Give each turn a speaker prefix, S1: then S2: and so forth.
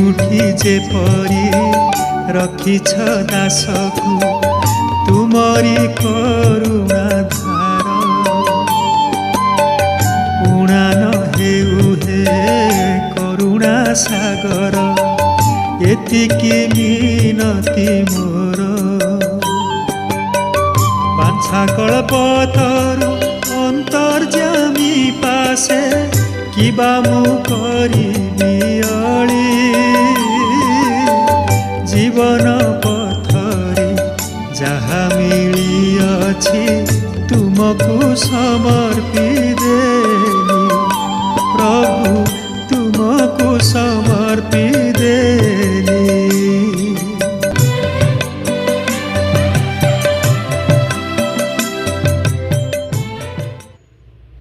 S1: केउठी जेपरी रखिछ दासकु तुमरी करुणा धार उणा न हेउ हे करुणा सागर एतिकी मिनती मोर बांछा कल्पतरु अंतर्जामी पासे किबा मु करिबि अळी जीवन पथरे जहा मिली अछि तुमको समर्पित